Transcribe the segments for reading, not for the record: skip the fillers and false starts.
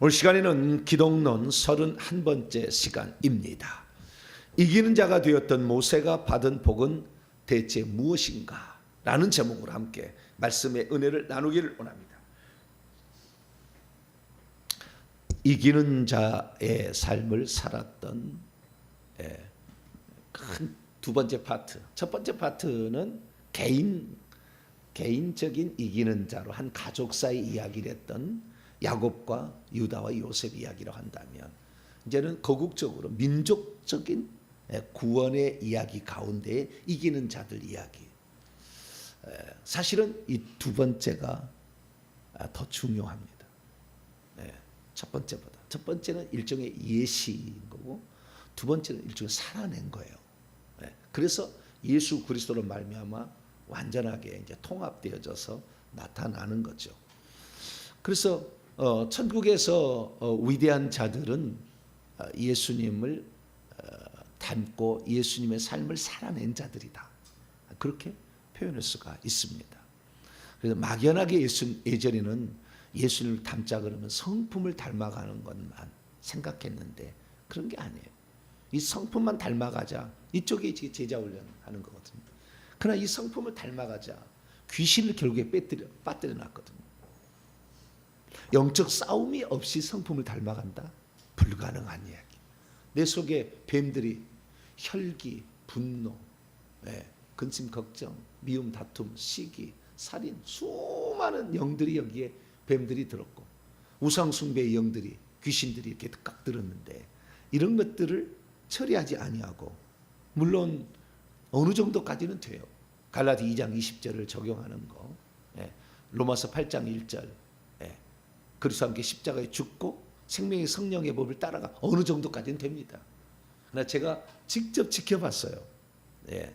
오늘 시간에는 기독론 31번째 시간입니다. 이기는 자가 되었던 모세가 받은 복은 대체 무엇인가? 라는 제목으로 함께 말씀의 은혜를 나누기를 원합니다. 이기는 자의 삶을 살았던 큰 두 번째 파트. 첫 번째 파트는 개인적인 이기는 자로 한 가족사의 이야기를 했던 야곱과 유다와 요셉 이야기로 한다면, 이제는 거국적으로 민족적인 구원의 이야기 가운데 이기는 자들 이야기. 사실은 이 두 번째가 더 중요합니다. 첫 번째보다. 첫 번째는 일종의 예시인 거고, 두 번째는 일종의 살아낸 거예요. 그래서 예수 그리스도로 말미암아 완전하게 이제 통합되어져서 나타나는 거죠. 그래서 천국에서 위대한 자들은 예수님을 닮고 예수님의 삶을 살아낸 자들이다. 그렇게 표현할 수가 있습니다. 그래서 막연하게 예전에는 예수님을 닮자 그러면 성품을 닮아가는 것만 생각했는데 그런 게 아니에요. 이 성품만 닮아가자, 이쪽에 제자 훈련하는 거거든요. 그러나 이 성품을 닮아가자 귀신을 결국에 빠뜨려 놨거든요. 영적 싸움이 없이 성품을 닮아간다? 불가능한 이야기. 내 속에 뱀들이 혈기, 분노, 근심, 걱정, 미움, 다툼, 시기, 살인, 수많은 영들이 여기에 뱀들이 들었고, 우상숭배의 영들이, 귀신들이 이렇게 깍 들었는데, 이런 것들을 처리하지 아니하고, 물론 어느 정도까지는 돼요. 갈라디 2장 20절을 적용하는 거, 로마서 8장 1절, 그리스도와 함께 십자가에 죽고 생명의 성령의 법을 따라가 어느 정도까지는 됩니다. 그러나 제가 직접 지켜봤어요.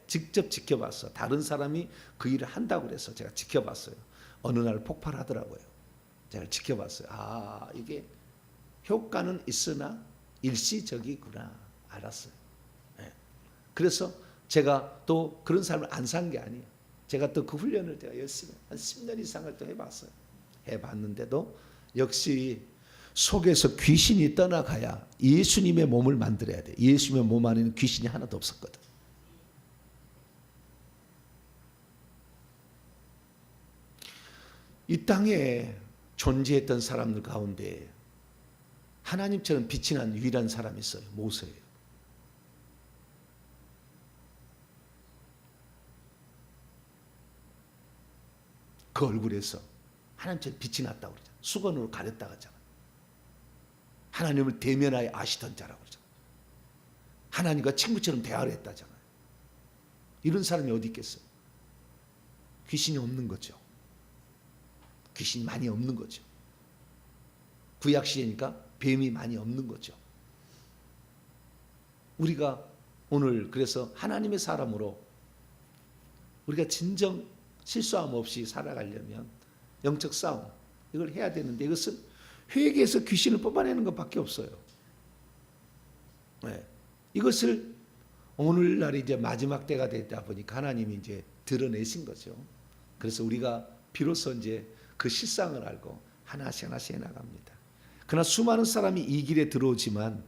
직접 지켜봤어. 다른 사람이 그 일을 한다고 그래서 제가 지켜봤어요. 어느 날 폭발하더라고요. 제가 지켜봤어요. 아, 이게 효과는 있으나 일시적이구나 알았어요. 그래서 제가 또 그런 삶을 안 산 게 아니에요. 제가 또 그 훈련을 제가 열심히 한 10년 이상을 또 해봤어요. 해봤는데도 역시 속에서 귀신이 떠나가야 예수님의 몸을 만들어야 돼. 예수님의 몸 안에는 귀신이 하나도 없었거든. 이 땅에 존재했던 사람들 가운데 하나님처럼 빛이 난 유일한 사람이 있어요. 모세예요. 그 얼굴에서 하나님처럼 빛이 났다고 그러잖아요. 수건으로 가렸다고 하잖아요. 하나님을 대면하여 아시던 자라고 그러잖아요. 하나님과 친구처럼 대화를 했다잖아요. 이런 사람이 어디 있겠어요? 귀신이 없는 거죠. 귀신이 많이 없는 거죠. 구약 시대니까 뱀이 많이 없는 거죠. 우리가 오늘 그래서 하나님의 사람으로 우리가 진정 실수함 없이 살아가려면 영적 싸움 이걸 해야 되는데, 이것은 회개에서 귀신을 뽑아내는 것밖에 없어요. 이것을 오늘날 이제 마지막 때가 되다 보니까 하나님이 이제 드러내신 거죠. 그래서 우리가 비로소 이제 그 실상을 알고 하나씩 하나씩 해나갑니다. 그러나 수많은 사람이 이 길에 들어오지만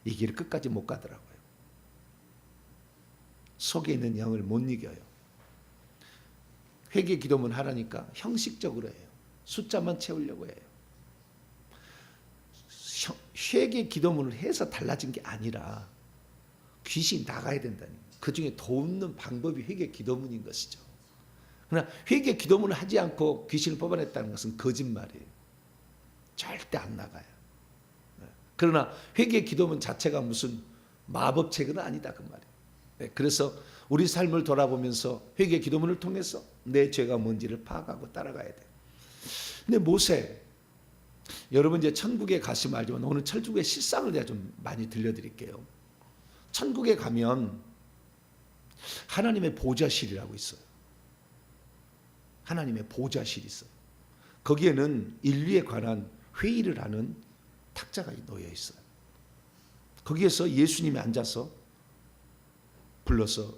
이 길을 끝까지 못 가더라고요. 속에 있는 영을 못 이겨요. 회개 기도문 하라니까 형식적으로 해요. 숫자만 채우려고 해요. 회개 기도문을 해서 달라진 게 아니라 귀신이 나가야 된다니. 그 중에 돕는 방법이 회개 기도문인 것이죠. 그러나 회개 기도문을 하지 않고 귀신을 뽑아냈다는 것은 거짓말이에요. 절대 안 나가요. 그러나 회개 기도문 자체가 무슨 마법책은 아니다 그 말이에요. 그래서 우리 삶을 돌아보면서 회개 기도문을 통해서 내 죄가 뭔지를 파악하고 따라가야 돼요. 근데 모세, 여러분 이제 천국에 가시면 알지만 오늘 천국의 실상을 제가 좀 많이 들려드릴게요. 천국에 가면 하나님의 보좌실이라고 있어요. 하나님의 보좌실이 있어요. 거기에는 인류에 관한 회의를 하는 탁자가 놓여 있어요. 거기에서 예수님이 앉아서 불러서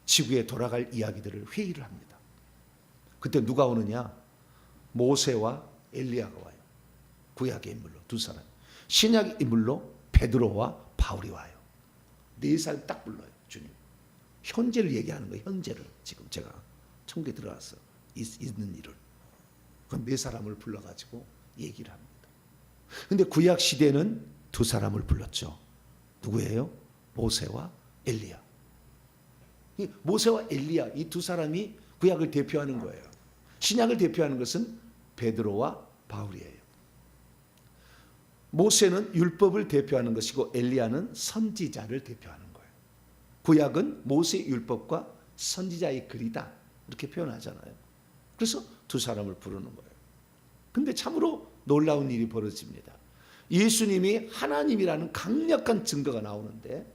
지구에 돌아갈 이야기들을 회의를 합니다. 그때 누가 오느냐? 모세와 엘리야가 와요. 구약의 인물로 두 사람. 신약 인물로 베드로와 바울이 와요. 네 사람 딱 불러요. 주님. 현재를 얘기하는 거예요. 현재를. 지금 제가 천국에 들어가서 있는 일을. 그 네 사람을 불러가지고 얘기를 합니다. 근데 구약 시대는 두 사람을 불렀죠. 누구예요? 모세와 엘리야. 이 모세와 엘리야 이 두 사람이 구약을 대표하는 거예요. 신약을 대표하는 것은 베드로와 바울이에요. 모세는 율법을 대표하는 것이고 엘리야는 선지자를 대표하는 거예요. 구약은 모세의 율법과 선지자의 글이다 이렇게 표현하잖아요. 그래서 두 사람을 부르는 거예요. 근데 참으로 놀라운 일이 벌어집니다. 예수님이 하나님이라는 강력한 증거가 나오는데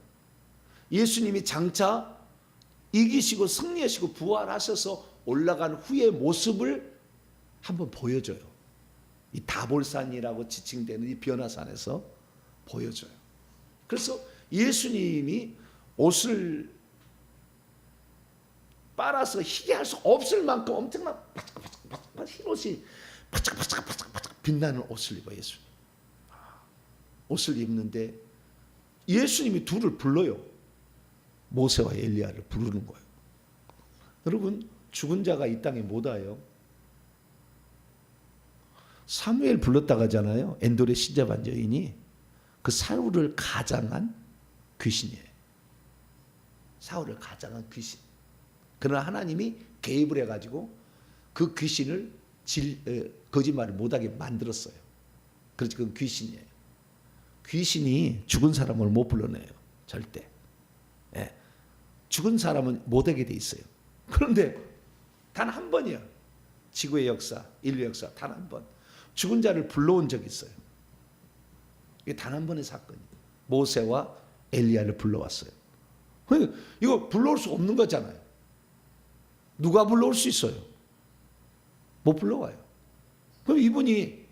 예수님이 장차 이기시고 승리하시고 부활하셔서 올라간 후의 모습을 한번 보여줘요. 이 다볼산이라고 지칭되는 이 변화산에서 보여줘요. 그래서 예수님이 옷을 빨아서 희게 할 수 없을 만큼 엄청난 바짝바짝 흰옷이 바짝바짝 빛나는 옷을 입어 예수님. 옷을 입는데 예수님이 둘을 불러요. 모세와 엘리야를 부르는 거예요. 여러분 죽은 자가 이 땅에 못 와요. 사무엘 불렀다고 하잖아요. 엔돌의 신자반 여인이 그 사울을 가장한 귀신이에요. 사울을 가장한 귀신. 그러나 하나님이 개입을 해가지고 그 귀신을 거짓말을 못하게 만들었어요. 그래서 그건 귀신이에요. 귀신이 죽은 사람을 못 불러내요. 절대. 예. 죽은 사람은 못하게 돼 있어요. 그런데 단 한 번이야. 지구의 역사, 인류 역사 단 한 번. 죽은 자를 불러온 적이 있어요. 이게 단 한 번의 사건이에요. 모세와 엘리야를 불러왔어요. 이거 불러올 수 없는 거잖아요. 누가 불러올 수 있어요? 못 불러와요. 그럼 이분이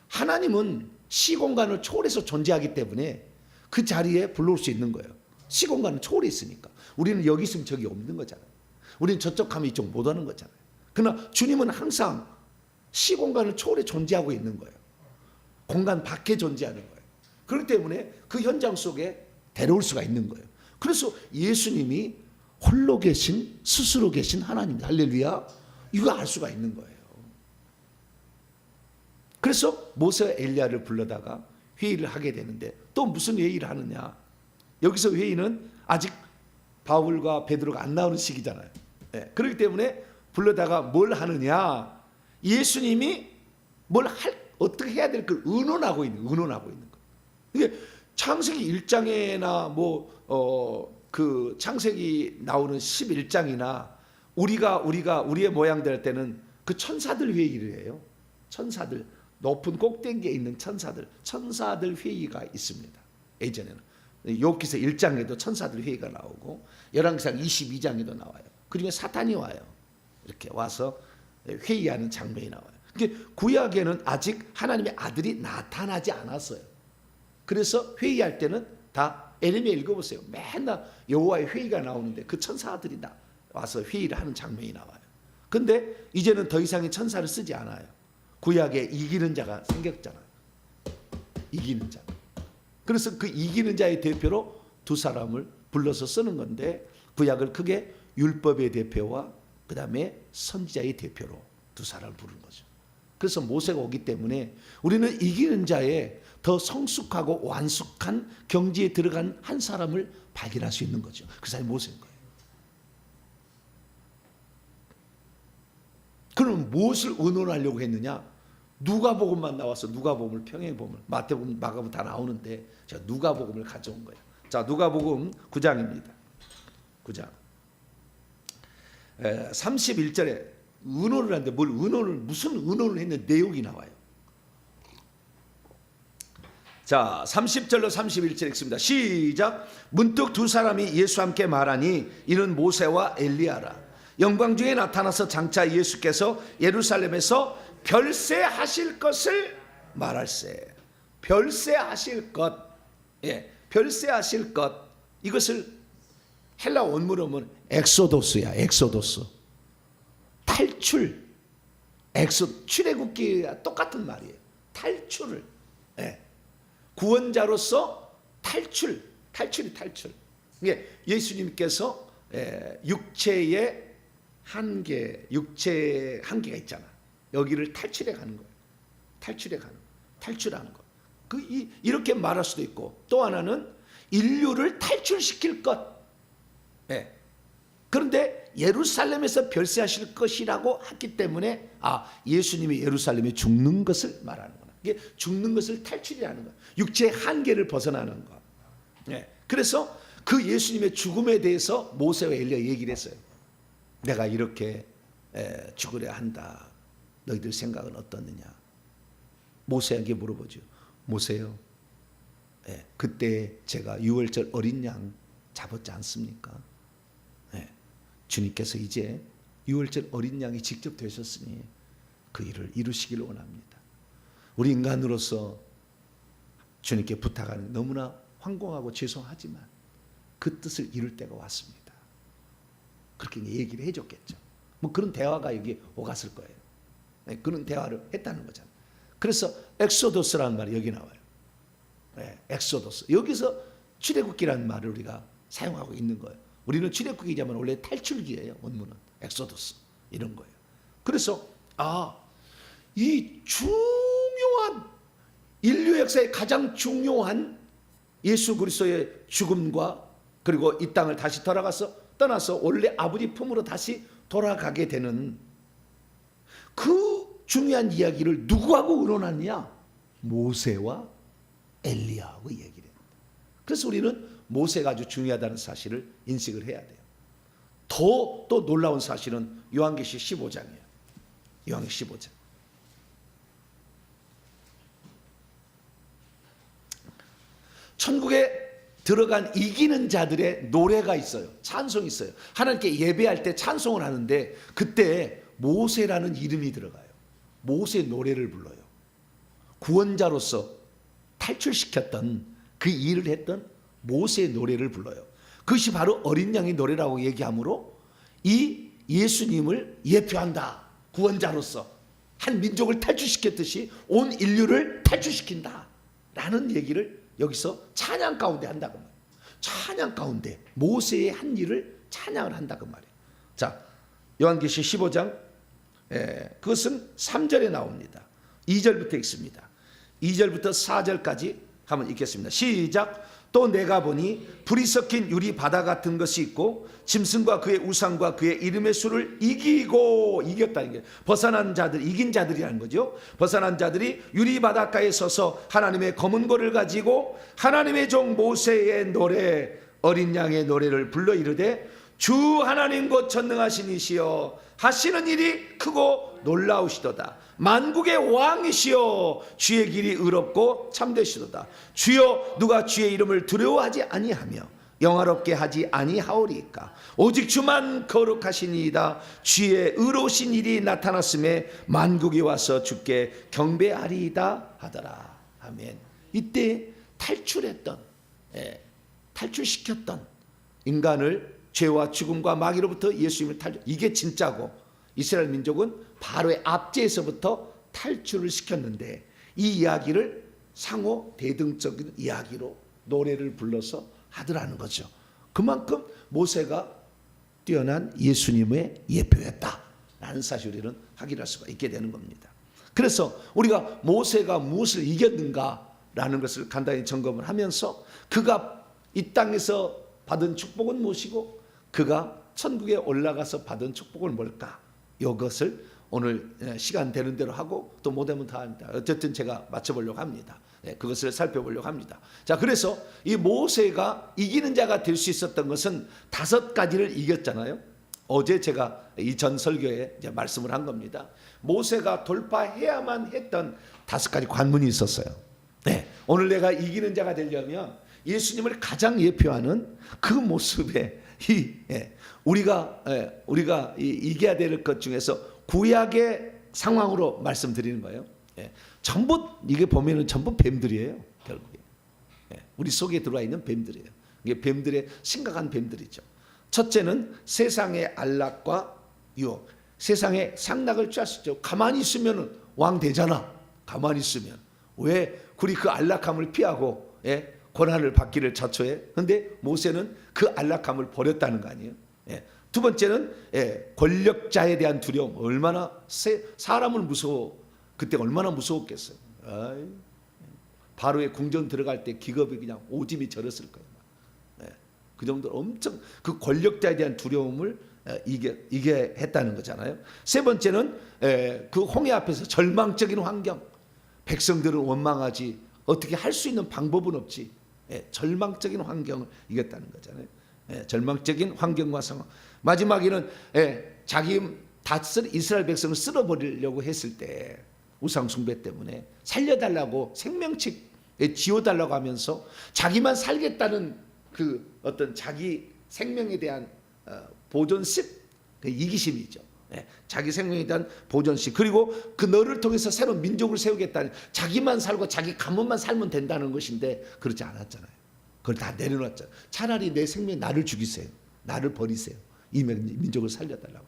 하나님은 시공간을 초월해서 존재하기 때문에 그 자리에 불러올 수 있는 거예요. 시공간은 초월해 있으니까. 우리는 여기 있으면 저기 없는 거잖아요. 우리는 저쪽 가면 이쪽 못 오는 거잖아요. 그러나 주님은 항상 시공간을 초월해 존재하고 있는 거예요. 공간 밖에 존재하는 거예요. 그렇기 때문에 그 현장 속에 데려올 수가 있는 거예요. 그래서 예수님이 홀로 계신 스스로 계신 하나님 할렐루야 이거 알 수가 있는 거예요. 그래서 모세와 엘리야를 불러다가 회의를 하게 되는데 또 무슨 회의를 하느냐. 여기서 회의는 아직 바울과 베드로가 안 나오는 시기잖아요. 네. 그렇기 때문에 불러다가 뭘 하느냐. 예수님이 어떻게 해야 될 걸 의논하고 있는 거예요. 이게 창세기 1장에나 그 창세기 나오는 11장이나 우리의 모양들 할 때는 그 천사들 회의를 해요. 천사들 높은 꼭대기에 있는 천사들 회의가 있습니다. 예전에는 욥기서 1장에도 천사들 회의가 나오고 열왕기상 22장에도 나와요. 그중에 사탄이 와요. 이렇게 와서 회의하는 장면이 나와요. 구약에는 아직 하나님의 아들이 나타나지 않았어요. 그래서 회의할 때는 다 에레미야 읽어보세요. 맨날 여호와의 회의가 나오는데 그 천사들이 와서 회의를 하는 장면이 나와요. 근데 이제는 더 이상의 천사를 쓰지 않아요. 구약에 이기는 자가 생겼잖아요. 이기는 자. 그래서 그 이기는 자의 대표로 두 사람을 불러서 쓰는 건데 구약을 크게 율법의 대표와 그 다음에 선지자의 대표로 두 사람을 부르는 거죠. 그래서 모세가 오기 때문에 우리는 이기는 자의 더 성숙하고 완숙한 경지에 들어간 한 사람을 발견할 수 있는 거죠. 그 사람이 모세인 거예요. 그럼 무엇을 의논하려고 했느냐? 누가복음만 나와서 누가복음을 평행복음을 마태복음, 마가복음 다 나오는데 제가 누가복음을 가져온 거예요. 자, 누가복음 9장입니다. 9장 31절에 의논을 하는데 무슨 의논을 했는 내용이 나와요. 자, 30절로 31절 읽습니다. 시작. 문득 두 사람이 예수와 함께 말하니 이는 모세와 엘리야라. 영광 중에 나타나서 장차 예수께서 예루살렘에서 별세하실 것을 말할세. 별세하실 것. 예, 별세하실 것. 이것을 헬라 원문으로 보면 엑소도스야. 엑소도스. 탈출. 출애굽기와 똑같은 말이에요. 탈출을. 예. 구원자로서 탈출. 이게 예수님께서 육체의 한계가 있잖아. 여기를 탈출해 가는 거예요. 탈출하는 거. 이렇게 말할 수도 있고, 또 하나는 인류를 탈출시킬 것. 예. 그런데 예루살렘에서 별세하실 것이라고 했기 때문에 예수님이 예루살렘에 죽는 것을 말하는구나. 이게 죽는 것을 탈출이라는 거야. 육체의 한계를 벗어나는 것. 예. 그래서 그 예수님의 죽음에 대해서 모세와 엘리야 얘기를 했어요. 내가 이렇게 죽으려 한다. 너희들 생각은 어떻느냐? 모세에게 물어보죠. 모세요, 그때 제가 유월절 어린 양 잡았지 않습니까? 주님께서 이제 유월절 어린 양이 직접 되셨으니 그 일을 이루시기를 원합니다. 우리 인간으로서 주님께 부탁하는 너무나 황공하고 죄송하지만 그 뜻을 이룰 때가 왔습니다. 그렇게 얘기를 해줬겠죠. 뭐 그런 대화가 여기 오갔을 거예요. 그런 대화를 했다는 거잖아요. 그래서 엑소도스라는 말이 여기 나와요. 엑소도스. 여기서 출애굽기라는 말을 우리가 사용하고 있는 거예요. 우리는 출애굽기지만 원래 탈출기예요. 원문은 엑소도스 이런 거예요. 그래서 이 중요한 인류 역사의 가장 중요한 예수 그리스도의 죽음과 그리고 이 땅을 다시 떠나서 원래 아버지 품으로 다시 돌아가게 되는 그 중요한 이야기를 누구하고 의논하느냐? 모세와 엘리야하고 얘기를 해요. 그래서 우리는 모세가 아주 중요하다는 사실을 인식을 해야 돼요. 또 놀라운 사실은 요한계시 15장이에요. 요한계시 15장. 천국에 들어간 이기는 자들의 노래가 있어요. 찬송이 있어요. 하나님께 예배할 때 찬송을 하는데 그때 모세라는 이름이 들어가요. 모세 노래를 불러요. 구원자로서 탈출시켰던 그 일을 했던 모세의 노래를 불러요. 그것이 바로 어린 양의 노래라고 얘기하므로 이 예수님을 예표한다. 구원자로서 한 민족을 탈출시켰듯이 온 인류를 탈출시킨다 라는 얘기를 여기서 찬양 가운데 한다고 말이에요. 찬양 가운데 모세의 한 일을 찬양을 한다고 말이에요. 자, 요한계시 15장 그것은 3절에 나옵니다. 2절부터 읽습니다. 2절부터 4절까지 한번 읽겠습니다. 시작. 또 내가 보니 불이 섞인 유리 바다 같은 것이 있고 짐승과 그의 우상과 그의 이름의 수를 이겼다는 게 벗어난 자들, 이긴 자들이라는 거죠. 벗어난 자들이 유리 바닷가에 서서 하나님의 검은 고를 가지고 하나님의 종 모세의 노래, 어린 양의 노래를 불러 이르되 주 하나님 곧 전능하신 이시여 하시는 일이 크고 놀라우시도다. 만국의 왕이시여 주의 길이 의롭고 참되시도다. 주여 누가 주의 이름을 두려워하지 아니하며 영화롭게 하지 아니하오리까. 오직 주만 거룩하시니이다. 주의 의로우신 일이 나타났음에 만국이 와서 주께 경배하리이다 하더라. 아멘. 이때 탈출시켰던 인간을 죄와 죽음과 마귀로부터 예수님을 이게 진짜고 이스라엘 민족은 바로의 압제에서부터 탈출을 시켰는데 이 이야기를 상호 대등적인 이야기로 노래를 불러서 하더라는 거죠. 그만큼 모세가 뛰어난 예수님의 예표였다라는 사실을 우리는 확인할 수가 있게 되는 겁니다. 그래서 우리가 모세가 무엇을 이겼는가라는 것을 간단히 점검을 하면서 그가 이 땅에서 받은 축복은 무엇이고 그가 천국에 올라가서 받은 축복은 뭘까? 이것을 오늘 시간 되는 대로 하고 또 못하면 다 합니다. 어쨌든 제가 맞춰보려고 합니다. 그것을 살펴보려고 합니다. 자, 그래서 이 모세가 이기는 자가 될 수 있었던 것은 5가지를 이겼잖아요. 어제 제가 이전 설교에 이제 말씀을 한 겁니다. 모세가 돌파해야만 했던 5가지 관문이 있었어요. 오늘 내가 이기는 자가 되려면 예수님을 가장 예표하는 그 모습에 우리가 이겨야 될 것 중에서 구약의 상황으로 말씀드리는 거예요. 전부 이게 보면은 전부 뱀들이에요. 결국에 우리 속에 들어와 있는 뱀들이에요. 이게 뱀들의 심각한 뱀들이죠. 첫째는 세상의 안락과 유혹, 세상의 상락을 취할 수 있죠. 가만히 있으면 왕 되잖아. 가만히 있으면 왜 굴이 그 안락함을 피하고 고난을 받기를 자초해. 근데 모세는 그 안락함을 버렸다는 거 아니에요. 두 번째는 권력자에 대한 두려움. 얼마나 사람을 그때 얼마나 무서웠겠어요. 바로의 궁전 들어갈 때 기겁이 그냥 오줌이 절었을 거예요. 그 정도로 엄청 그 권력자에 대한 두려움을 이게 했다는 거잖아요. 세 번째는 그 홍해 앞에서 절망적인 환경. 백성들은 원망하지 어떻게 할 수 있는 방법은 없지. 절망적인 환경을 이겼다는 거잖아요. 절망적인 환경과 상황. 마지막에는 자기 이스라엘 백성을 쓸어버리려고 했을 때 우상 숭배 때문에 살려달라고 생명책에 지어달라고 하면서 자기만 살겠다는 그 어떤 자기 생명에 대한 보존심, 이기심이죠. 자기 생명에 대한 보존심. 그리고 그 너를 통해서 새로운 민족을 세우겠다는 자기만 살고 자기 가문만 살면 된다는 것인데 그렇지 않았잖아요. 그걸 다 내려놨잖아요. 차라리 내 생명에 나를 죽이세요. 나를 버리세요. 이 민족을 살려달라고.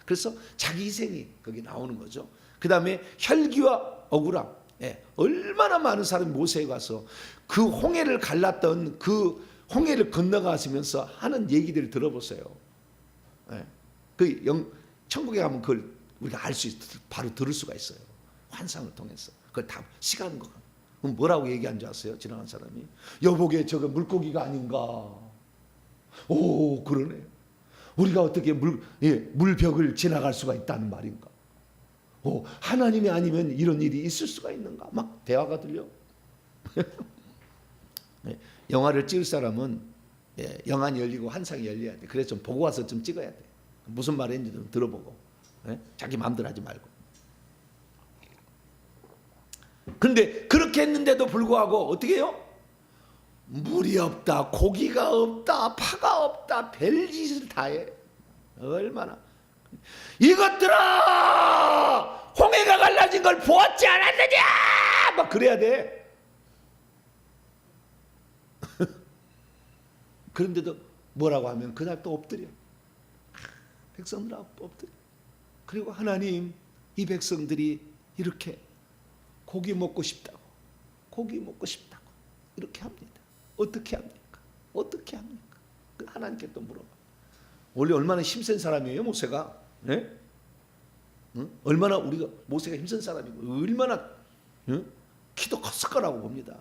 그래서 자기 희생이 거기 나오는 거죠. 그 다음에 혈기와 억울함. 얼마나 많은 사람이 모세에 가서 그 홍해를 갈랐던 그 홍해를 건너가시면서 하는 얘기들을 들어보세요. 천국에 가면 그걸 우리가 알 수 있어요. 바로 들을 수가 있어요. 환상을 통해서. 그걸 다 시간인 거. 그럼 뭐라고 얘기한 줄 아세요? 지나간 사람이. 여보게 저거 물고기가 아닌가. 오 그러네. 우리가 어떻게 물벽을 지나갈 수가 있다는 말인가. 오 하나님이 아니면 이런 일이 있을 수가 있는가. 막 대화가 들려. 영화를 찍을 사람은 영안이 열리고 환상이 열려야 돼. 그래서 좀 보고 와서 좀 찍어야 돼. 무슨 말인지 좀 들어보고 자기 마음대로 하지 말고. 그런데 그렇게 했는데도 불구하고 어떻게 해요? 물이 없다, 고기가 없다, 파가 없다, 별짓을 다 해. 얼마나. 이것들아 홍해가 갈라진 걸 보았지 않았느냐 막 그래야 돼. 그런데도 뭐라고 하면 그날 또 엎드려. 백성들 앞 엎드려. 그리고 하나님 이 백성들이 이렇게 고기 먹고 싶다고 이렇게 합니다. 어떻게 합니까? 어떻게 합니까? 하나님께 또 물어봐. 원래 얼마나 힘센 사람이에요 모세가. 네? 응? 얼마나 우리가 모세가 힘센 사람이고 얼마나 키도 컸을 거라고 봅니다.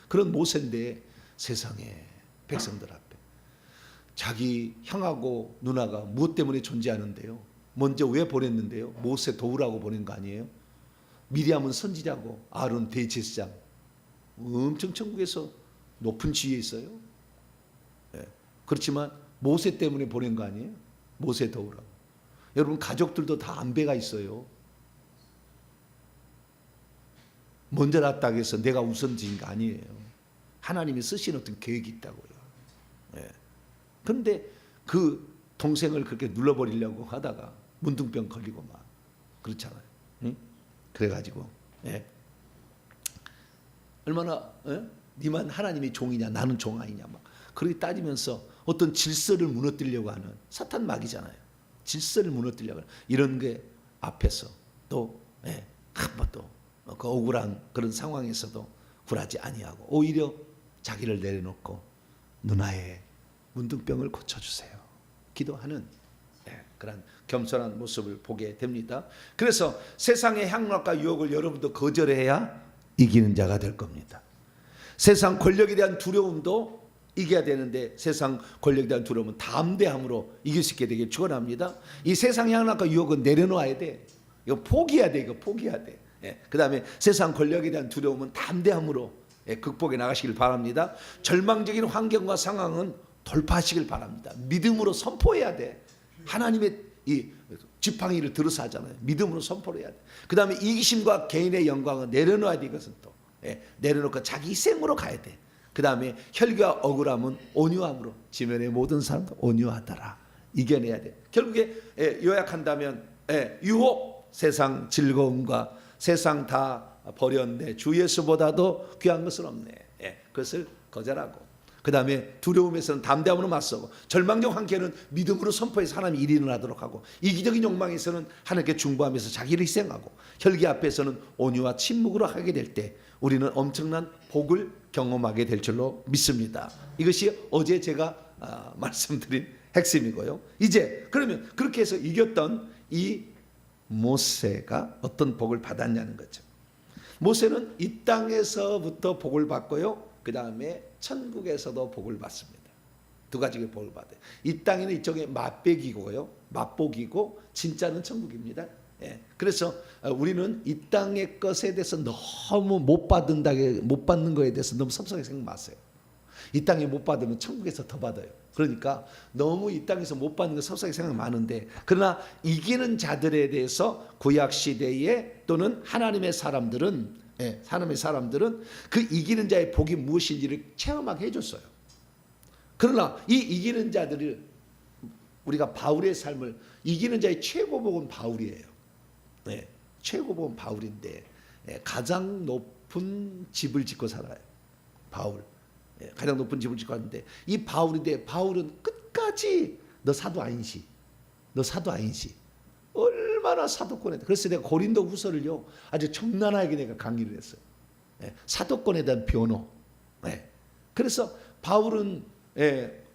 그런 모세인데 세상에 백성들 앞에 자기 형하고 누나가 무엇 때문에 존재하는데요? 먼저 왜 보냈는데요? 모세 도우라고 보낸 거 아니에요? 미리암은 선지자고 아론 대제사장 엄청 천국에서 높은 지위에 있어요. 그렇지만 모세 때문에 보낸 거 아니에요? 모세 도우라고. 여러분 가족들도 다 안배가 있어요. 먼저 났다고 해서 내가 우선지인 거 아니에요. 하나님이 쓰시는 어떤 계획이 있다고요. 그런데 그 동생을 그렇게 눌러버리려고 하다가 문둥병 걸리고 막 그렇잖아요. 응? 그래가지고 얼마나 니만 하나님의 종이냐 나는 종 아니냐 막 그렇게 따지면서 어떤 질서를 무너뜨리려고 하는 사탄 막이잖아요. 질서를 무너뜨리려고 하는 이런 게 앞에서 또 한번 또 그 억울한 그런 상황에서도 굴하지 아니하고 오히려 자기를 내려놓고 누나의 문둥병을 고쳐주세요. 기도하는 그런 겸손한 모습을 보게 됩니다. 그래서 세상의 향락과 유혹을 여러분도 거절해야 이기는 자가 될 겁니다. 세상 권력에 대한 두려움도 이겨야 되는데 세상 권력에 대한 두려움은 담대함으로 이길 수 있게 되길 축원합니다. 이 세상의 향락과 유혹은 내려놓아야 돼. 이거 포기해야 돼. 이거 포기해야 돼. 그 다음에 세상 권력에 대한 두려움은 담대함으로 극복해 나가시길 바랍니다. 절망적인 환경과 상황은 돌파하시길 바랍니다. 믿음으로 선포해야 돼. 하나님의 이 지팡이를 들어서 하잖아요. 믿음으로 선포를 해야 돼. 그 다음에 이기심과 개인의 영광은 내려놓아야 돼. 이것은 또 내려놓고 자기 희생으로 가야 돼. 그 다음에 혈기와 억울함은 온유함으로 지면의 모든 사람도 온유하더라. 이겨내야 돼. 결국에 요약한다면 유혹, 세상 즐거움과 세상 다 버렸네. 주 예수보다도 귀한 것은 없네. 그것을 거절하고 그 다음에 두려움에서는 담대함으로 맞서고, 절망적 한계는 믿음으로 선포해서 하나님 일이 일어나도록 하고, 이기적인 욕망에서는 하나님께 중보하면서 자기를 희생하고, 혈기 앞에서는 온유와 침묵으로 하게 될 때 우리는 엄청난 복을 경험하게 될 줄로 믿습니다. 이것이 어제 제가 말씀드린 핵심이고요. 이제 그러면 그렇게 해서 이겼던 이 모세가 어떤 복을 받았냐는 거죠. 모세는 이 땅에서부터 복을 받고요, 그 다음에 천국에서도 복을 받습니다. 두 가지의 복을 받아요. 이 땅에는 이쪽에 맛배기고요, 맛복이고, 진짜는 천국입니다. 예. 그래서 우리는 이 땅의 것에 대해서 너무 못 받는 거에 대해서 너무 섭섭하게 생각 마세요. 이 땅에 못 받으면 천국에서 더 받아요. 그러니까 너무 이 땅에서 못 받는 거 섭섭하게 생각 많은데, 그러나 이기는 자들에 대해서 구약 시대에 또는 하나님의 사람들은 그 이기는 자의 복이 무엇인지를 체험하게 해줬어요. 그러나 이 이기는 자들을, 우리가 바울의 삶을, 이기는 자의 최고복은 바울이에요. 네, 최고복은 바울인데, 가장 높은 집을 짓고 살아요. 바울. 가장 높은 집을 짓고 하는데, 이 바울인데, 바울은 끝까지 너 사도 아닌시, 너 사도 아닌시, 얼마나 사도권에, 그래서 내가 고린도 후서를요 아주 적나라하게 내가 강의를 했어요. 사도권에 대한 변호. 그래서 바울은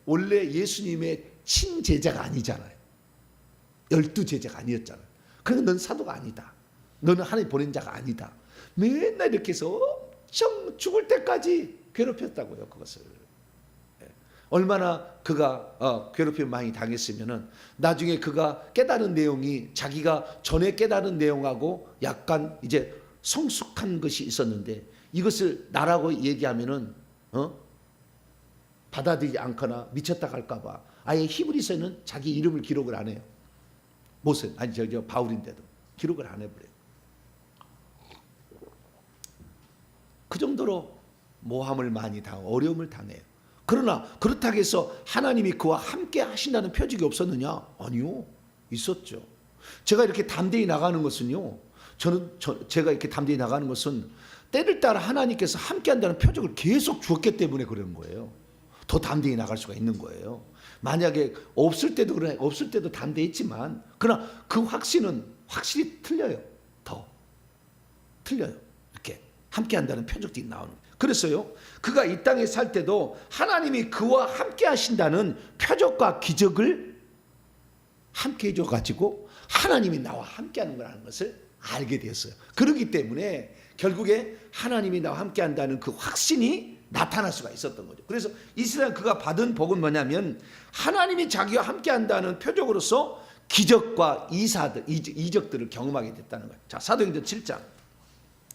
원래 예수님의 친제자가 아니잖아요. 12제자가 아니었잖아요. 그러니까 넌 사도가 아니다, 너는 하나님 보낸 자가 아니다, 맨날 이렇게 해서 엄청 죽을 때까지 괴롭혔다고요. 그것을 얼마나 그가 괴롭힘 많이 당했으면은, 나중에 그가 깨달은 내용이 자기가 전에 깨달은 내용하고 약간 이제 성숙한 것이 있었는데, 이것을 나라고 얘기하면은 받아들이지 않거나 미쳤다 할까봐 아예 히브리서에는 자기 이름을 기록을 안 해요. 모세, 아니 저 바울인데도 기록을 안 해버려요. 그 정도로 모함을 많이 당하고 어려움을 당해요. 그러나 그렇다고 해서 하나님이 그와 함께 하신다는 표적이 없었느냐? 아니요, 있었죠. 제가 이렇게 담대히 나가는 것은요, 제가 이렇게 담대히 나가는 것은 때를 따라 하나님께서 함께 한다는 표적을 계속 주었기 때문에 그런 거예요. 더 담대히 나갈 수가 있는 거예요. 만약에 없을 때도 그래, 없을 때도 담대했지만, 그러나 그 확신은 확실히 틀려요. 더 틀려요. 이렇게 함께 한다는 표적들이 나오는 거예요. 그래서요, 그가 이 땅에 살 때도 하나님이 그와 함께 하신다는 표적과 기적을 함께 해줘 가지고 하나님이 나와 함께 하는 거라는 것을 알게 됐어요. 그렇기 때문에 결국에 하나님이 나와 함께 한다는 그 확신이 나타날 수가 있었던 거죠. 그래서 이스라엘 그가 받은 복은 뭐냐면, 하나님이 자기와 함께 한다는 표적으로서 기적과 이적들을 경험하게 됐다는 거예요. 자, 사도행전 7장.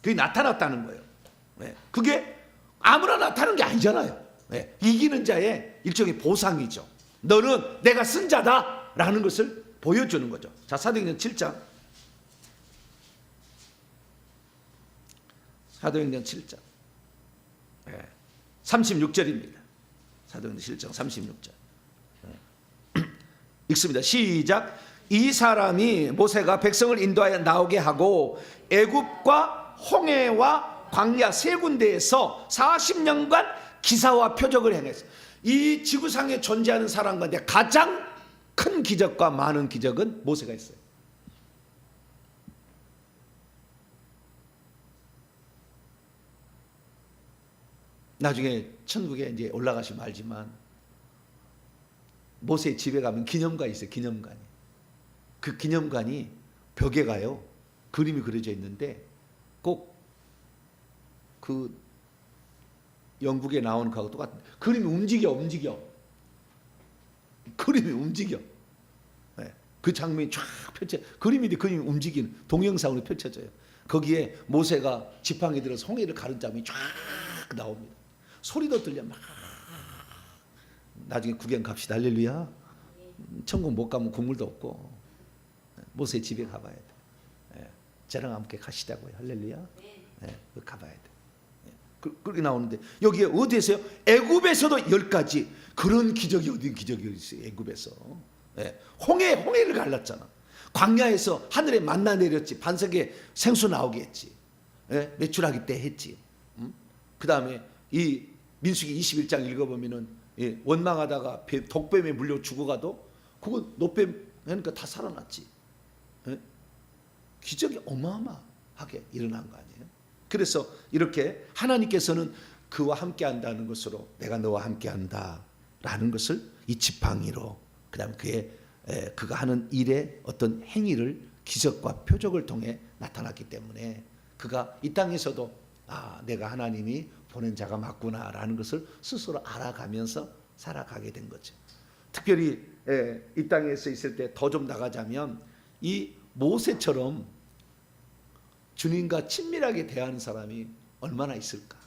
그게 나타났다는 거예요. 그게 아무나 나타나는 게 아니잖아요. 이기는 자의 일종의 보상이죠. 너는 내가 쓴 자다라는 것을 보여주는 거죠. 자, 사도행전 7장. 사도행전 7장 36절입니다. 사도행전 7장 36절 읽습니다. 시작. 이 사람이 모세가 백성을 인도하여 나오게 하고 애굽과 홍해와 광야 세 군데에서 40년간 기사와 표적을 행했어요. 이 지구상에 존재하는 사람 가운데 가장 큰 기적과 많은 기적은 모세가 했어요. 나중에 천국에 이제 올라가시면 알지만, 모세 집에 가면 기념관이 있어요. 기념관이. 그 기념관이 벽에 가요, 그림이 그려져 있는데, 꼭 그 영국에 나오는 거하고 똑같은, 그림이 움직여. 그림이 움직여. 그 장면이 쫙 그림인데 그림이 움직이는 동영상으로 펼쳐져요. 거기에 모세가 지팡이 들어서 홍해를 가른 장면이 쫙 나옵니다. 소리도 들려. 막 나중에 구경 갑시다. 할렐루야. 천국 못 가면 국물도 없고, 모세 집에 가봐야 돼. 저랑 함께 가시자고요. 할렐루야. 가봐야 돼. 그렇게 나오는데, 여기에 어디에서요? 애굽에서도 10가지 그런 기적이, 어디 기적이 있어요? 애굽에서 홍해를 갈랐잖아. 광야에서 하늘에 만나 내렸지. 반석에 생수 나오게 했지. 매출하기 때 했지. 그 다음에 이 민수기 21장 읽어보면은 원망하다가 독뱀에 물려 죽어가도 그거 노뱀 하니까 다 살아났지. 기적이 어마어마하게 일어난 거 아니에요? 그래서 이렇게 하나님께서는 그와 함께 한다는 것으로 내가 너와 함께 한다라는 것을 이 지팡이로, 그다음에 그가 하는 일의 어떤 행위를 기적과 표적을 통해 나타났기 때문에 그가 이 땅에서도 내가 하나님이 보낸 자가 맞구나라는 것을 스스로 알아가면서 살아가게 된 거죠. 특별히 이 땅에서 있을 때 더 좀 나가자면 이 모세처럼 주님과 친밀하게 대하는 사람이 얼마나 있을까?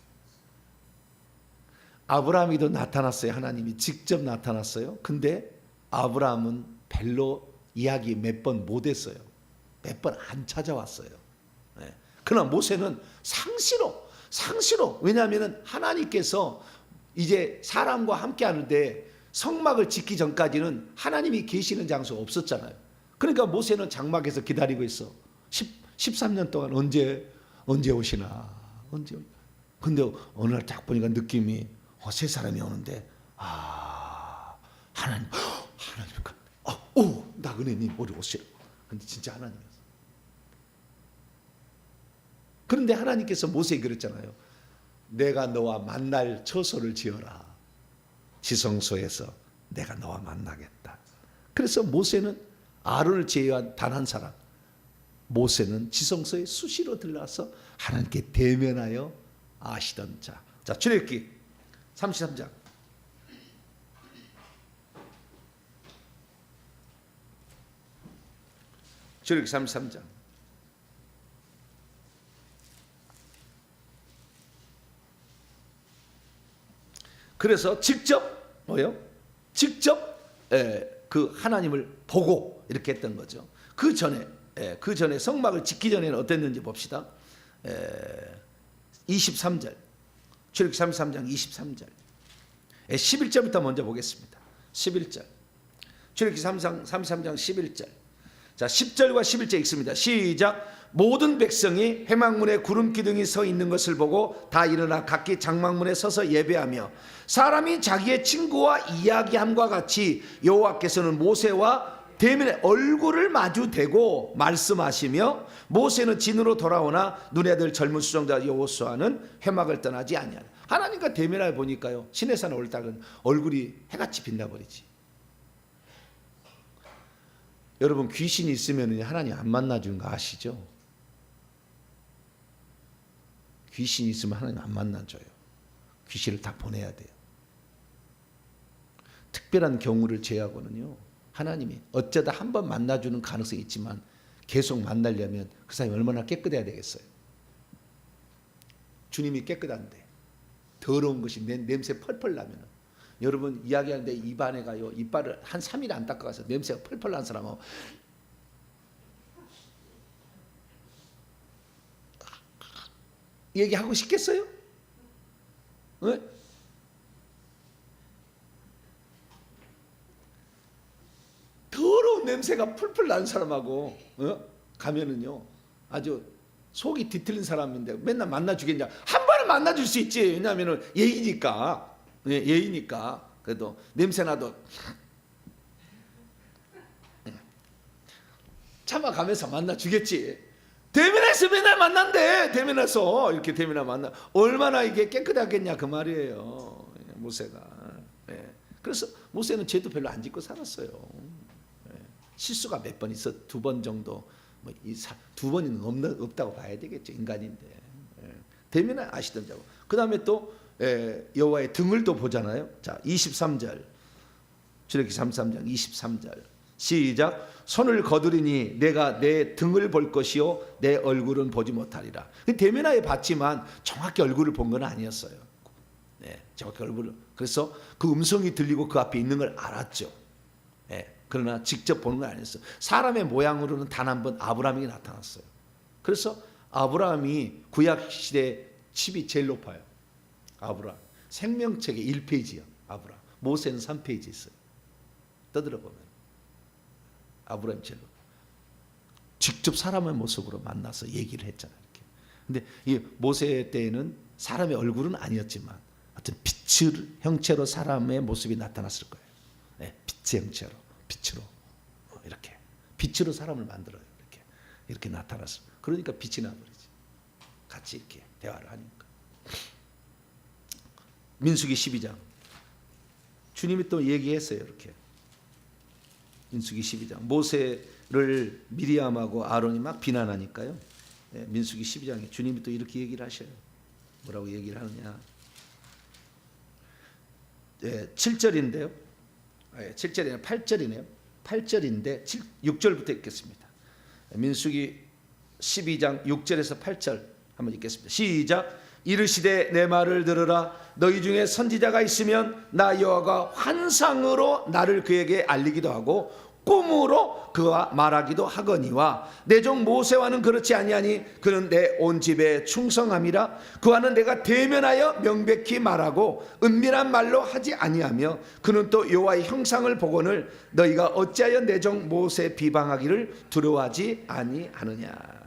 아브라함이도 나타났어요. 하나님이 직접 나타났어요. 근데 아브라함은 별로 이야기 몇 번 못했어요. 몇 번 안 찾아왔어요. 그러나 모세는 상시로, 왜냐하면 하나님께서 이제 사람과 함께 하는데 성막을 짓기 전까지는 하나님이 계시는 장소가 없었잖아요. 그러니까 모세는 장막에서 기다리고 있어. 13년 동안 언제 오시나. 근데 어느 날 딱 보니까 느낌이 세 사람이 오는데 하나님 나그네님 우리 오시라. 근데 진짜 하나님이었어. 그런데 하나님께서 모세에게 그랬잖아요. 내가 너와 만날 처소를 지어라. 지성소에서 내가 너와 만나겠다. 그래서 모세는 아론을 제외한 단 한 사람, 모세는 지성소에 수시로 들어가서 하나님께 대면하여 아시던 자. 자, 출애굽기 33장. 출애굽기 33장. 그래서 직접 그 하나님을 보고 이렇게 했던 거죠. 그 전에 성막을 짓기 전에는 어땠는지 봅시다. 23절. 출애굽기 33장 23절. 11절부터 먼저 보겠습니다. 11절. 출애굽기 33장 11절. 자, 10절과 11절 읽습니다. 시작. 모든 백성이 회막문에 구름 기둥이 서 있는 것을 보고 다 일어나 각기 장막문에 서서 예배하며 사람이 자기의 친구와 이야기함과 같이 여호와께서는 모세와 대면에 얼굴을 마주대고 말씀하시며 모세는 진으로 돌아오나 눈에 들 젊은 수종자 여호수아는 회막을 떠나지 아니하라. 하나님과 대면해 보니까요, 시내산 올딱은 얼굴이 해같이 빛나버리지. 여러분, 귀신이 있으면 하나님 안 만나주는 거 아시죠? 귀신이 있으면 하나님 안 만나줘요. 귀신을 다 보내야 돼요. 특별한 경우를 제외하고는요, 하나님이 어쩌다 한 번 만나주는 가능성이 있지만 계속 만나려면 그 사람이 얼마나 깨끗해야 되겠어요. 주님이 깨끗한데 더러운 것이 냄새 펄펄 나면, 여러분 이야기하는데 입안에 가요, 이빨을 한 3일 안 닦아가서 냄새가 펄펄 난 사람하고 얘기하고 싶겠어요? 네? 더러운 냄새가 풀풀 나는 사람하고 가면은요, 아주 속이 뒤틀린 사람인데 맨날 만나주겠냐? 한 번은 만나줄 수 있지. 왜냐하면 예의니까. 예의니까. 그래도 냄새나도 참아가면서 만나주겠지. 대면해서 맨날 만난대. 대면해서 이렇게 대면하 만나. 얼마나 이게 깨끗하겠냐 그 말이에요. 모세가. 그래서 모세는 죄도 별로 안 짓고 살았어요. 실수가 몇 번 있어. 2번 정도. 두 번은 없다고 봐야 되겠죠. 인간인데. 대면에 아시던 자고. 그 다음에 또 여호와의 등을 또 보잖아요. 자, 23절. 출애굽기 33장 23절. 시작. 손을 거두리니 내가 내 등을 볼 것이요 내 얼굴은 보지 못하리라. 대면하에 봤지만 정확히 얼굴을 본 건 아니었어요. 정확히 얼굴을. 그래서 그 음성이 들리고 그 앞에 있는 걸 알았죠. 그러나 직접 보는 건 아니었어요. 사람의 모양으로는 단 한 번 아브라함이 나타났어요. 그래서 아브라함이 구약시대 칩이 제일 높아요. 아브라함. 생명책의 1페이지요. 아브라함. 모세는 3페이지 있어요. 떠들어보면. 아브라함 제일 높아요. 직접 사람의 모습으로 만나서 얘기를 했잖아요. 이렇게. 근데 이 모세 때에는 사람의 얼굴은 아니었지만 하여튼 빛이 빛을 형체로 사람의 모습이 나타났을 거예요. 네, 빛의 형체로, 빛으로 이렇게 빛으로 사람을 만들어요. 이렇게 나타났어. 그러니까 빛이 나버리지. 같이 이렇게 대화를 하니까. 민수기 12장. 주님이 또 얘기했어요. 이렇게. 민수기 12장. 모세를 미리암하고 아론이 막 비난하니까요. 네, 민수기 12장에 주님이 또 이렇게 얘기를 하셔요. 뭐라고 얘기를 하느냐. 네, 7절인데요. 7절이 아니라 8절이네요. 8절인데 6절부터 읽겠습니다. 민수기 12장 6절에서 8절 한번 읽겠습니다. 시작. 이르시되 내 말을 들으라. 너희 중에 선지자가 있으면 나 여호와가 환상으로 나를 그에게 알리기도 하고 꿈으로 그와 말하기도 하거니와 내 종 모세와는 그렇지 아니하니 그는 내 온 집에 충성함이라. 그와는 내가 대면하여 명백히 말하고 은밀한 말로 하지 아니하며 그는 또 여호와의 형상을 보거늘 너희가 어찌하여 내 종 모세 비방하기를 두려워하지 아니하느냐.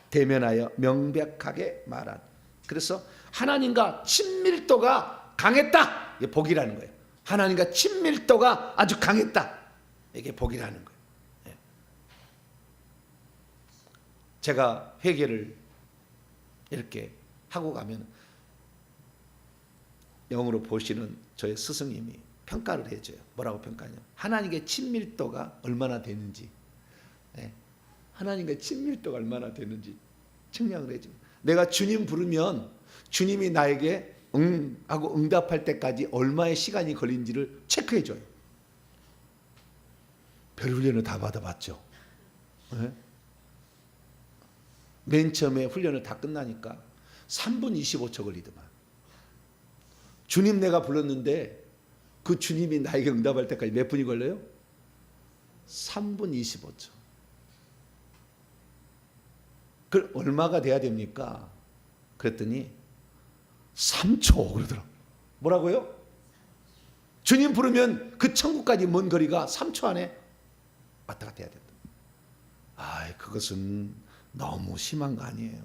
대면하여 명백하게 말한. 그래서 하나님과 친밀도가 강했다. 이게 복이라는 거예요. 하나님과 친밀도가 아주 강했다. 이게 복이라는 거예요. 제가 회개를 이렇게 하고 가면 영으로 보시는 저의 스승님이 평가를 해줘요. 뭐라고 평가하냐. 하나님의 친밀도가 얼마나 되는지, 하나님과 친밀도가 얼마나 되는지 측량을 해줘요. 내가 주님 부르면 주님이 나에게 응 하고 응답할 때까지 얼마의 시간이 걸린지를 체크해줘요. 별 훈련을 다 받아봤죠. 네? 맨 처음에 훈련을 다 끝나니까 3분 25초 걸리더만. 주님 내가 불렀는데 그 주님이 나에게 응답할 때까지 몇 분이 걸려요? 3분 25초. 그 얼마가 돼야 됩니까? 그랬더니 3초 그러더라고요. 뭐라고요? 주님 부르면 그 천국까지 먼 거리가 3초 안에 왔다 갔다 해야 된다. 그것은 너무 심한 거 아니에요.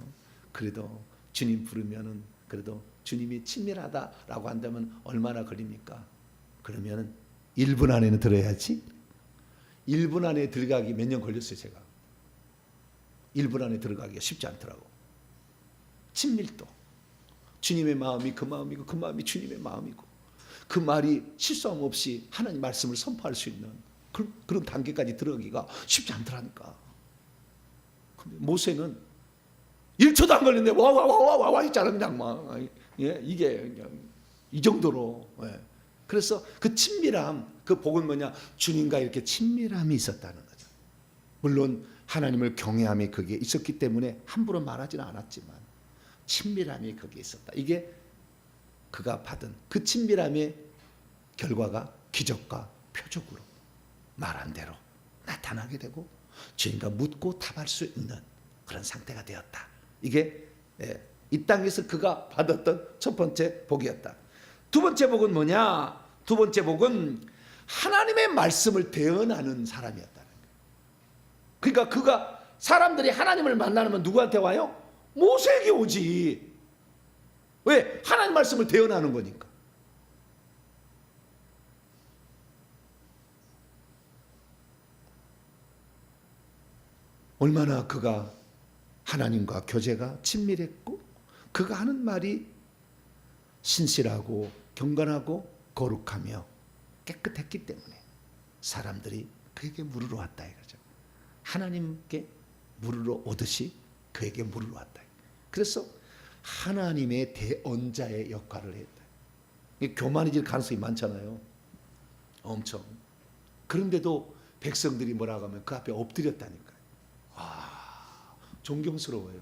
그래도 주님 부르면은 그래도 주님이 친밀하다라고 한다면 얼마나 걸립니까? 그러면은 1분 안에는 들어야지. 1분 안에 들어가기 몇 년 걸렸어요, 제가. 1분 안에 들어가기가 쉽지 않더라고. 친밀도. 주님의 마음이 그 마음이고 그 마음이 주님의 마음이고 그 말이 실수함 없이 하나님 말씀을 선포할 수 있는 그런 단계까지 들어가기가 쉽지 않더라니까. 근데 모세는 1초도 안 걸렸는데 와 있잖아 그냥 막. 이게 그냥 이 정도로. 그래서 그 친밀함, 그 복은 뭐냐? 주님과 이렇게 친밀함이 있었다는 거죠. 물론 하나님을 경외함이 거기에 있었기 때문에 함부로 말하지는 않았지만 친밀함이 거기에 있었다. 이게 그가 받은 그 친밀함의 결과가 기적과 표적으로 말한 대로 나타나게 되고 주님과 묻고 답할 수 있는 그런 상태가 되었다. 이게 이 땅에서 그가 받았던 첫 번째 복이었다. 두 번째 복은 뭐냐? 두 번째 복은 하나님의 말씀을 대언하는 사람이었다는 거예요. 그러니까 그가 사람들이 하나님을 만나면 누구한테 와요? 모세에게 오지. 왜? 하나님 말씀을 대언하는 거니까. 얼마나 그가 하나님과 교제가 친밀했고 그가 하는 말이 신실하고 경건하고 거룩하며 깨끗했기 때문에 사람들이 그에게 물으러 왔다 이거죠. 하나님께 물으러 오듯이 그에게 물으러 왔다. 그래서 하나님의 대언자의 역할을 했다. 교만해질 가능성이 많잖아요. 엄청. 그런데도 백성들이 뭐라고 하면 그 앞에 엎드렸다니까요. 존경스러워요.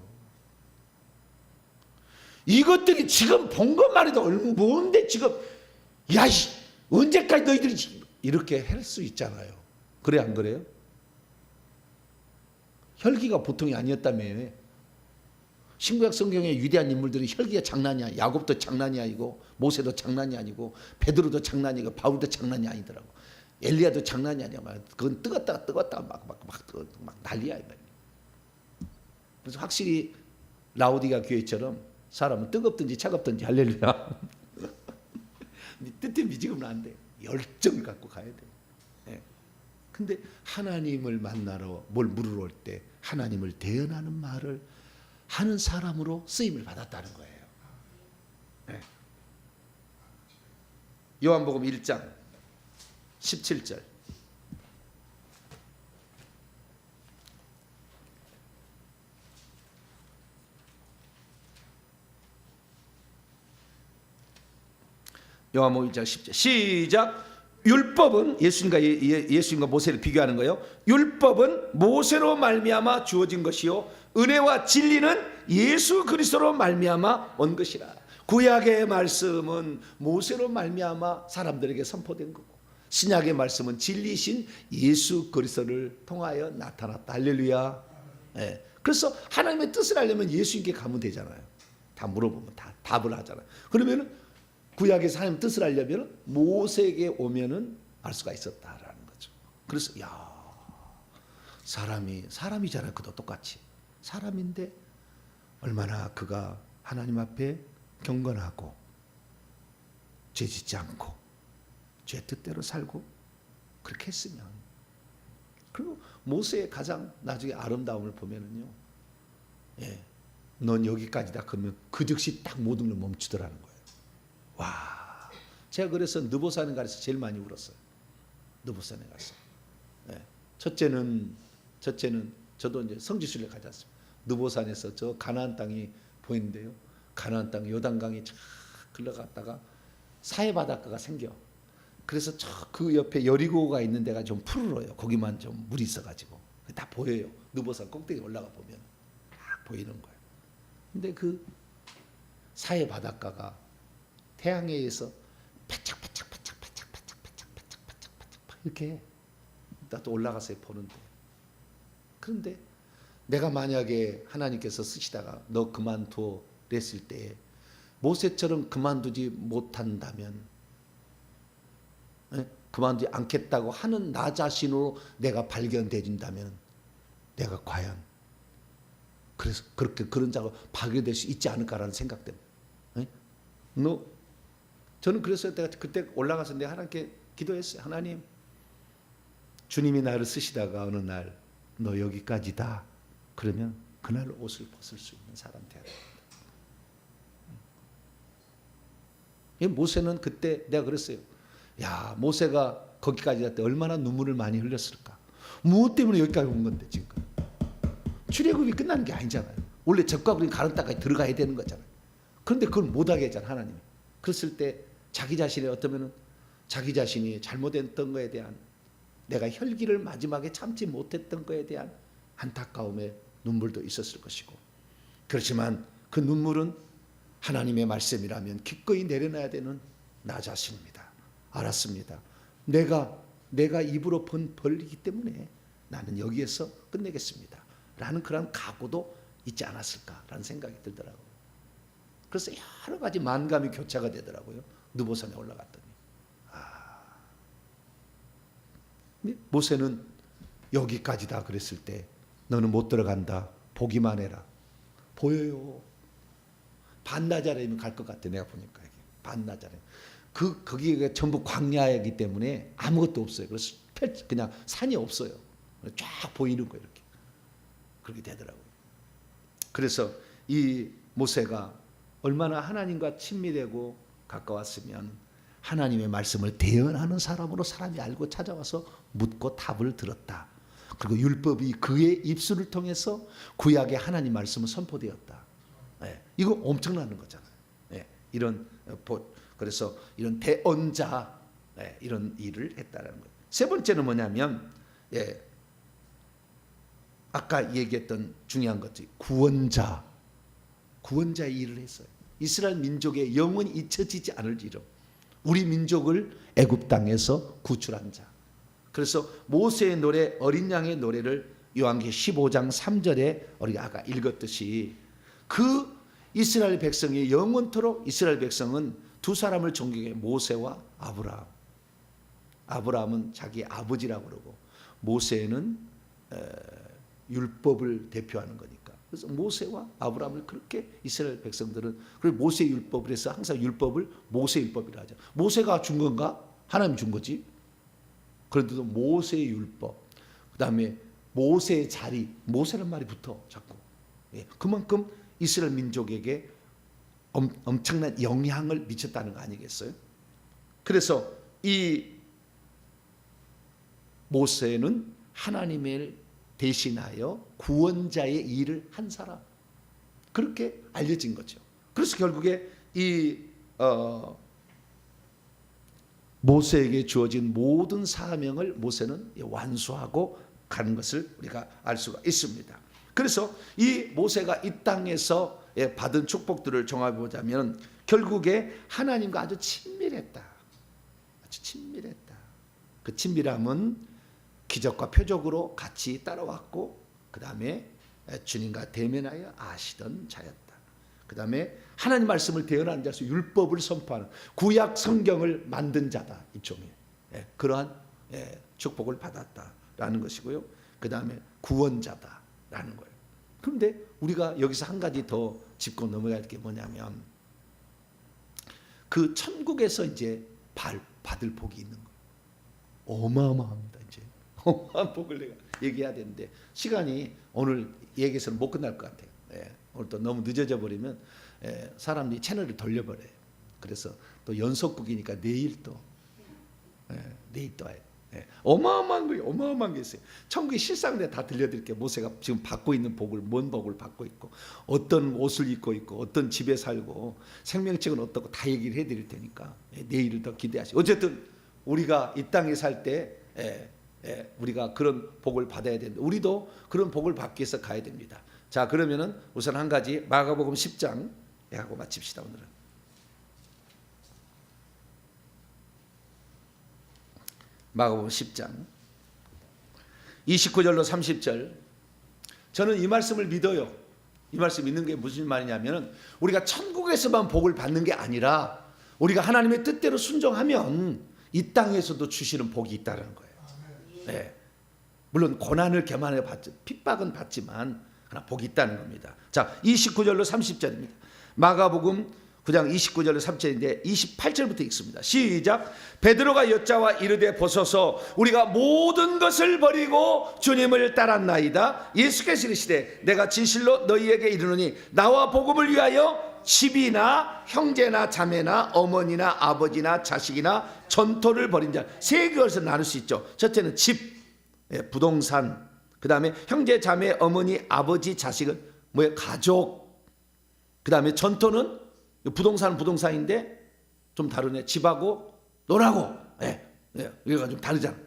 이것들이 지금 본 것만 해도 뭔데 지금 언제까지 너희들이 이렇게 할 수 있잖아요. 그래 안 그래요? 혈기가 보통이 아니었다며. 신구약 성경의 위대한 인물들이 혈기가 장난이야. 야곱도 장난이 아니고 모세도 장난이 아니고 베드로도 장난이 아니고 바울도 장난이 아니더라고. 엘리야도 장난이 아니야. 그건 뜨겁다가 막 난리야. 그래서 확실히 라오디가 교회처럼 사람은 뜨겁든지 차갑든지 할렐루야. 네 뜻에 미지근은 안 돼. 열정을 갖고 가야 돼. 예. 근데 하나님을 만나러 뭘 물으러 올 때 하나님을 대언하는 말을 하는 사람으로 쓰임을 받았다는 거예요. 예. 요한복음 1장 17절. 요한복음 1장 10절 시작. 율법은 예수님과 모세를 비교하는 거예요. 율법은 모세로 말미암아 주어진 것이요 은혜와 진리는 예수 그리스도로 말미암아 온 것이라. 구약의 말씀은 모세로 말미암아 사람들에게 선포된 거고 신약의 말씀은 진리신 예수 그리스도를 통하여 나타났다. 할렐루야. 예. 그래서 하나님의 뜻을 알려면 예수님께 가면 되잖아요. 다 물어보면 다 답을 하잖아요. 그러면 구약에서 하나님 뜻을 알려면 모세에게 오면은 알 수가 있었다라는 거죠. 그래서 야, 사람이잖아요. 그도 똑같이 사람인데 얼마나 그가 하나님 앞에 경건하고 죄짓지 않고 죄 뜻대로 살고 그렇게 했으면. 그리고 모세의 가장 나중에 아름다움을 보면은요, 예, 넌 여기까지다 그러면 그 즉시 딱 모든 걸 멈추더라는 거예요. 와, 제가 그래서 느보산에 가서 제일 많이 울었어요. 느보산에 가서. 예. 첫째는 저도 이제 성지순례 가지 않습니다. 느보산에서 저 가나안 땅이 보이는데요. 가나안 땅 요단강이 쫙 흘러갔다가 사해 바닷가가 생겨. 그래서 저 그 옆에 여리고가 있는 데가 좀 푸르러요. 거기만 좀 물이 있어가지고 다 보여요. 느보산 꼭대기 올라가 보면 다 보이는 거예요. 근데 그 사해 바닷가가 태양에 의해서 바짝바짝 이렇게 또 올라가서 보는데, 그런데 내가 만약에 하나님께서 쓰시다가 너 그만둬 그랬을 때 모세처럼 그만두지 못한다면, 그만두지 않겠다고 하는 나 자신으로 내가 발견되진다면 내가 과연 그래서 그런 자가 발견될 수 있지 않을까라는 생각 때문에 저는 그래서 내가 그때 올라가서 내가 하나님께 기도했어요. 하나님, 주님이 나를 쓰시다가 어느 날 너 여기까지다 그러면 그날 옷을 벗을 수 있는 사람 되어야 된다. 모세는 그때 내가 그랬어요. 야, 모세가 거기까지 갈 때 얼마나 눈물을 많이 흘렸을까. 무엇 때문에 여기까지 온 건데 지금. 출애굽이 끝나는 게 아니잖아요. 원래 적과 그린 가는 땅까지 들어가야 되는 거잖아요. 그런데 그걸 못하게 했잖아 하나님이. 그랬을 때 자기 자신이 어쩌면은 자기 자신이 잘못했던 거에 대한, 내가 혈기를 마지막에 참지 못했던 거에 대한 안타까움에 눈물도 있었을 것이고, 그렇지만 그 눈물은 하나님의 말씀이라면 기꺼이 내려놔야 되는 나 자신입니다. 알았습니다. 내가 입으로 번 벌이기 때문에 나는 여기에서 끝내겠습니다 라는 그런 각오도 있지 않았을까라는 생각이 들더라고요. 그래서 여러 가지 만감이 교차가 되더라고요. 느보산에 올라갔더니. 모세는 여기까지다 그랬을 때 너는 못 들어간다. 보기만 해라. 보여요. 반나절이면 갈 것 같아. 내가 보니까 이게 반나절에. 거기가 전부 광야이기 때문에 아무것도 없어요. 그래서 그냥 산이 없어요. 쫙 보이는 거예요. 이렇게. 그렇게 되더라고요. 그래서 이 모세가 얼마나 하나님과 친밀하고 가까웠으면 하나님의 말씀을 대언하는 사람으로 사람이 알고 찾아와서 묻고 답을 들었다. 그리고 율법이 그의 입술을 통해서 구약의 하나님 말씀은 선포되었다. 네, 이거 엄청나는 거잖아요. 네, 그래서 이런 대언자, 네, 이런 일을 했다는 거예요. 세 번째는 뭐냐면, 아까 얘기했던 중요한 것이 구원자의 일을 했어요. 이스라엘 민족의 영원히 잊혀지지 않을 이름, 우리 민족을 애굽 땅에서 구출한 자. 그래서 모세의 노래, 어린 양의 노래를 요한계시록 15장 3절에 우리가 아까 읽었듯이 그 이스라엘 백성이 영원토록, 이스라엘 백성은 두 사람을 존경해. 모세와 아브라함. 아브라함은 자기 아버지라고 그러고 모세는 율법을 대표하는 거니까 그래서 모세와 아브라함을 그렇게 이스라엘 백성들은, 그리고 모세 율법을 해서 항상 율법을 모세 율법이라 하죠. 모세가 준 건가? 하나님 준 거지. 그런데도 모세 율법, 그다음에 모세의 자리, 모세란 말이 붙어 자꾸. 그만큼 이스라엘 민족에게 엄청난 영향을 미쳤다는 거 아니겠어요? 그래서 이 모세는 하나님을 대신하여 구원자의 일을 한 사람, 그렇게 알려진 거죠. 그래서 결국에 이 모세에게 주어진 모든 사명을 모세는 완수하고 가는 것을 우리가 알 수가 있습니다. 그래서 이 모세가 이 땅에서 받은 축복들을 종합해 보자면 결국에 하나님과 아주 친밀했다. 아주 친밀했다. 그 친밀함은 기적과 표적으로 같이 따라왔고, 그 다음에 주님과 대면하여 아시던 자였다. 그 다음에 하나님 말씀을 대언하는 자로서 율법을 선포하는, 구약 성경을 만든 자다. 일종의 그러한 축복을 받았다라는 것이고요. 그 다음에 구원자다라는 거예요. 그런데 우리가 여기서 한 가지 더 짚고 넘어갈 게 뭐냐면, 그 천국에서 이제 받을 복이 있는 거예요. 어마어마합니다. 이제 어마어마한 복을 내가 얘기해야 되는데 시간이 오늘 얘기해서는 못 끝날 것 같아요. 오늘 또 너무 늦어져 버리면 사람들이 채널을 돌려버려요. 그래서 또 연속극이니까 내일 또 와요. 어마어마한 거예요. 어마어마한 게 있어요. 천국의 실상을 다 들려드릴게요. 모세가 지금 받고 있는 복을, 뭔 복을 받고 있고, 어떤 옷을 입고 있고, 어떤 집에 살고, 생명책은 어떻고 다 얘기를 해드릴 테니까 내일을 더 기대하시고, 어쨌든 우리가 이 땅에 살 때 우리가 그런 복을 받아야 되는데, 우리도 그런 복을 받기 위해서 가야 됩니다. 자, 그러면은 우선 한 가지 마가복음 10장 하고 마칩시다. 오늘은 마가복음 10장 29절로 30절. 저는 이 말씀을 믿어요. 이 말씀 믿는 게 무슨 말이냐면, 우리가 천국에서만 복을 받는 게 아니라 우리가 하나님의 뜻대로 순종하면 이 땅에서도 주시는 복이 있다는 거예요. 물론 고난을 겸하여 받지, 핍박은 받지만 그러나 복이 있다는 겁니다. 자, 29절로 30절입니다. 마가복음 9장 29절로 30절인데 28절부터 읽습니다. 시작. 베드로가 여짜와 이르되 보소서, 우리가 모든 것을 버리고 주님을 따랐나이다. 예수께서 이르시되 내가 진실로 너희에게 이르노니 나와 복음을 위하여 집이나 형제나 자매나 어머니나 아버지나 자식이나 전토를 벌인 자, 세 것을 나눌 수 있죠. 첫째는 집, 부동산, 그 다음에 형제 자매 어머니 아버지 자식은 뭐예요? 가족. 그 다음에 전토는 부동산은 부동산인데 좀 다르네. 집하고 노라고. 이거가 좀 다르잖아.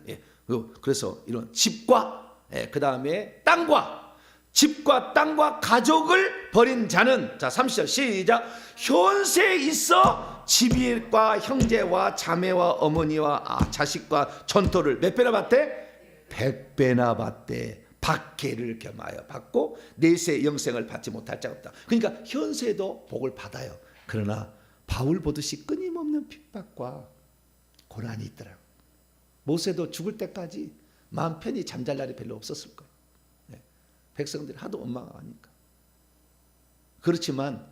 그래서 이런 집과 그 다음에 땅과, 집과 땅과 가족을 버린 자는, 자 30절 시작. 현세에 있어 집과 형제와 자매와 어머니와 자식과 전토를 몇 배나 받대? 100배나 받대. 박해를 겸하여 받고 내세 영생을 받지 못할 자가 없다. 그러니까 현세에도 복을 받아요. 그러나 바울 보듯이 끊임없는 핍박과 고난이 있더라고요. 모세도 죽을 때까지 마음 편히 잠잘 날이 별로 없었을 거예요. 백성들이 하도 원망하니까. 그렇지만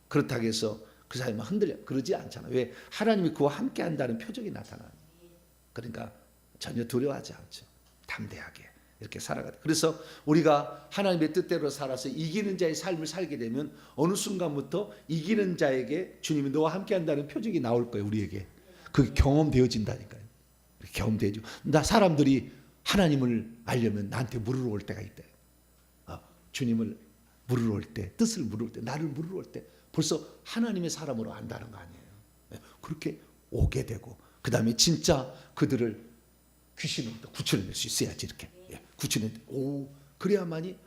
그렇다고 해서 그 사람이 흔들려 그러지 않잖아. 왜? 하나님이 그와 함께 한다는 표적이 나타나요. 그러니까 전혀 두려워하지 않죠. 담대하게 이렇게 살아가다. 그래서 우리가 하나님의 뜻대로 살아서 이기는 자의 삶을 살게 되면 어느 순간부터 이기는 자에게 주님이 너와 함께 한다는 표적이 나올 거예요. 우리에게 그게 경험되어진다니까요. 경험되죠. 나 사람들이 하나님을 알려면 나한테 물으러 올 때가 있대. 주님을 물으러 올 때, 뜻을 물으러 올 때, 나를 물으러 올 때 벌써 하나님의 사람으로 안다는 거 아니에요. 그렇게 오게 되고, 그 다음에 진짜 그들을 귀신으로부터 구출해낼 수 있어야지. 이렇게 구출해. 그래야만이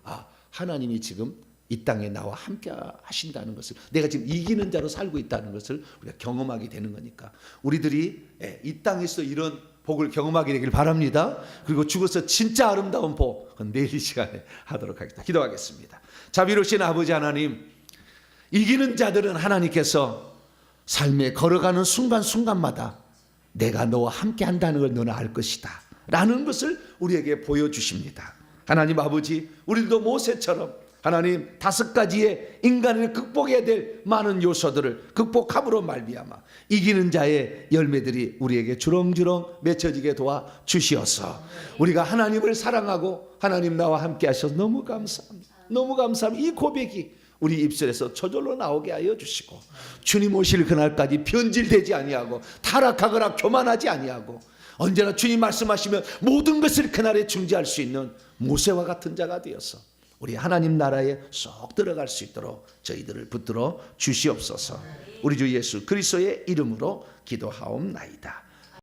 하나님이 지금 이 땅에 나와 함께 하신다는 것을, 내가 지금 이기는 자로 살고 있다는 것을 우리가 경험하게 되는 거니까, 우리들이 이 땅에서 이런 복을 경험하게 되길 바랍니다. 그리고 죽어서 진짜 아름다운 복, 그건 내일 이 시간에 하도록 하겠습니다. 기도하겠습니다. 자비로우신 아버지 하나님, 이기는 자들은 하나님께서 삶에 걸어가는 순간순간마다 내가 너와 함께 한다는 걸 너는 알 것이다 라는 것을 우리에게 보여주십니다. 하나님 아버지, 우리도 모세처럼 하나님 5가지의 인간을 극복해야 될 많은 요소들을 극복함으로 말미암아 이기는 자의 열매들이 우리에게 주렁주렁 맺혀지게 도와 주시어서 우리가 하나님을 사랑하고 하나님 나와 함께 하셔서 너무 감사합니다. 너무 감사합니다. 이 고백이 우리 입술에서 저절로 나오게 하여 주시고 주님 오실 그날까지 변질되지 아니하고 타락하거나 교만하지 아니하고 언제나 주님 말씀하시면 모든 것을 그날에 중지할 수 있는 모세와 같은 자가 되어서 우리 하나님 나라에 쏙 들어갈 수 있도록 저희들을 붙들어 주시옵소서. 우리 주 예수 그리스도의 이름으로 기도하옵나이다.